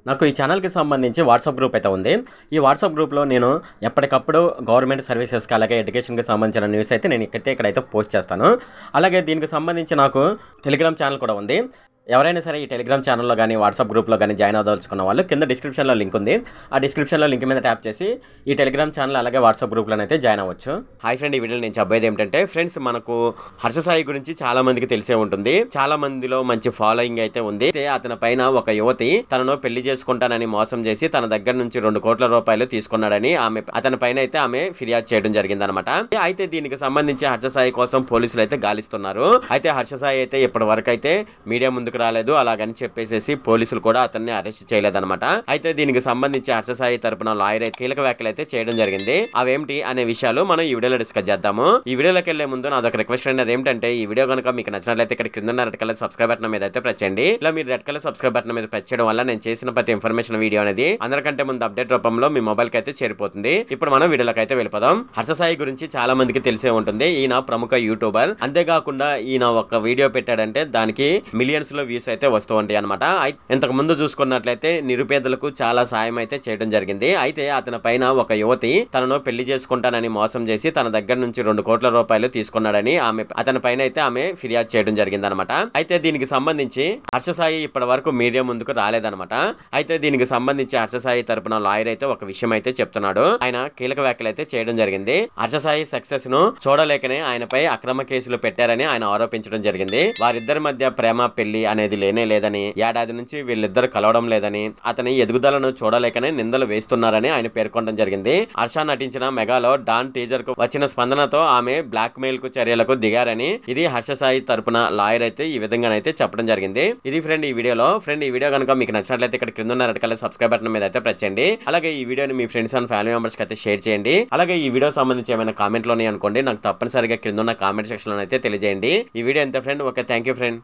నాకు ఈ ఛానల్‌కి సంబంధించి వాట్సాప్ గ్రూప్ అయితే ఉంది. ఈ వాట్సాప్ గ్రూప్‌లో నేను ఎప్పటికప్పుడు గవర్నమెంట్ సర్వీసెస్‌కి అలాగే ఎడ్యుకేషన్‌కి సంబంధించిన న్యూస్ అయితే నేను ఇక్కడైతే పోస్ట్ చేస్తాను. అలాగే దీనికి సంబంధించి నాకు టెలిగ్రామ్ ఛానల్ కూడా ఉంది. ఎవరైనా సరే ఈ టెలిగ్రామ్ ఛానల్‌లో గాని, వాట్సాప్ గ్రూప్‌లో గాని జాయిన్ అవ్వదలుచుకున్న వాళ్ళు కింద డిస్క్రిప్షన్‌లో లింక్ ఉంది. ఆ డిస్క్రిప్షన్‌లో లింక్ మీద ట్యాప్ చేసి ఈ టెలిగ్రామ్ ఛానల్ అలాగే వాట్సాప్ గ్రూప్‌లోనైతే జాయిన్ అవ్వచ్చు. హాయ్ ఫ్రెండ్, ఈ వీడియోలో నేను చెప్పబోయేది ఏమిటంటే ఫ్రెండ్స్, మనకు హర్ష సాయి గురించి చాలా మందికి తెలిసే ఉంటుంది. చాలా మందిలో మంచి ఫాలోయింగ్ అయితే ఉంది. అయితే అతని పైన ఒక యువతి తనను పెళ్లి చేసుకుంటానని మోసం చేసి తన దగ్గర నుంచి 2 కోట్ల రూపాయలు తీసుకున్నాడని అతని పైన అయితే ఆమె ఫిర్యాదు చేయడం జరిగిందనమాట. అయితే దీనికి సంబంధించి హర్ష సాయి కోసం పోలీసులు అయితే గాలిస్తున్నారు. అయితే హర్ష సాయి అయితే ఇప్పటి వరకు అయితే మీడియా ముందుకు రాలేదు. అలాగని చెప్పేసి పోలీసులు కూడా అతన్ని అరెస్ట్ చేయలేదన్నమాట. అయితే దీనికి సంబంధించి హర్ష సాయి తరపున లాయర్ అయితే కీలక వ్యాఖ్యలు అయితే చేయడం జరిగింది. అవేంటి అనే విషయాలు మనం ఈ వీడియోలో డిస్కస్ చేద్దాము. ఈ వీడియోలోకి వెళ్లే ముందు నాదొక రిక్వెస్ట్ అనేది ఏంటంటే, ఈ వీడియో కనుక మీకు నచ్చినట్లయితే ఇక్కడ కింద రెడ్ కలర్ సబ్స్క్రైబ్ బటన్ మీద అయితే ప్రెస్ చేయండి. ఇలా మీరు రెడ్ కలర్ సబ్స్క్రైబ్ బటన్ మీద ప్రెస్ చేయడం వల్ల నేను చేసిన ప్రతి ఇన్ఫర్మేషన్ వీడియో అనేది అందరికంటే ముందు అప్డేట్ రూపంలో మీ మొబైల్ కి అయితే చేరిపోతుంది. ఇప్పుడు మనం వీడియోలోకి అయితే వెళ్ళిపోదాం. హర్ష సాయి గురించి చాలా మందికి తెలిసే ఉంటుంది. ఈయన ప్రముఖ యూట్యూబర్. అంతేకాకుండా ఈయన ఒక వీడియో పెట్టాడంటే దానికి మిలియన్స్ లో వ్యూస్ అయితే వస్తూ ఉంటాయి అనమాట. ఇంతకు ముందు చూసుకున్నట్లయితే నిరుపేదలకు చాలా సాయం అయితే చేయడం జరిగింది. అయితే అతని పైన ఒక యువతి తనను పెళ్లి చేసుకుంటానని మోసం చేసి తన దగ్గర నుంచి 2 కోట్ల రూపాయలు తీసుకున్నాడని అతని పైన అయితే ఆమె ఫిర్యాదు చేయడం జరిగింది అనమాట. అయితే దీనికి సంబంధించి హర్ష సాయి ఇప్పటి వరకు మీడియా ముందుకు రాలేదనమాట. అయితే దీనికి సంబంధించి హర్ష సాయి తరపున లాయర్ అయితే ఒక విషయం అయితే చెప్తున్నాడు. ఆయన కీలక వ్యాఖ్యలు అయితే చేయడం జరిగింది. హర్ష సాయి సక్సెస్ ను చూడలేకనే ఆయనపై అక్రమ కేసులు పెట్టారని ఆయన ఆరోపించడం జరిగింది. వారిద్దరి మధ్య ప్రేమ పెళ్లి అనేది లేనే లేదని, ఏడాది నుంచి వీళ్ళిద్దరు కలవడం లేదని, అతని ఎదుగుదలను చూడలేకనే నిందలు వేస్తున్నారని ఆయన పేర్కొనడం జరిగింది. హర్ష నటించిన మెగాలో డాన్ టీజర్ కు వచ్చిన స్పందనతో ఆమె బ్లాక్ మెయిల్ కు చర్యలకు దిగారని ఇది హర్ష సాయి తరపున లాయర్ అయితే ఈ విధంగానైతే చెప్పడం జరిగింది. ఇది ఫ్రెండ్ ఈ వీడియోలో. ఫ్రెండ్, ఈ వీడియో కనుక మీకు నచ్చినట్లయితే ఇక్కడ కింద ఉన్న రెడ్ కలర్ సబ్స్క్రైబ్ బటన్ మీద అయితే ప్రెస్ చేయండి. అలాగే ఈ వీడియోని మీ ఫ్రెండ్స్ అండ్ ఫ్యామిలీ మెంబర్స్ కి అయితే షేర్ చేయండి. అలాగే ఈ వీడియో సంబంధించి ఏమైనా కామెంట్లు ఉన్నాయి అనుకోండి, నాకు తప్పనిసరిగా కింద ఉన్న కామెంట్ సెక్షన్ లో అయితే తెలియజేయండి. ఈ వీడియో ఎంత friend. Okay, thank you friend.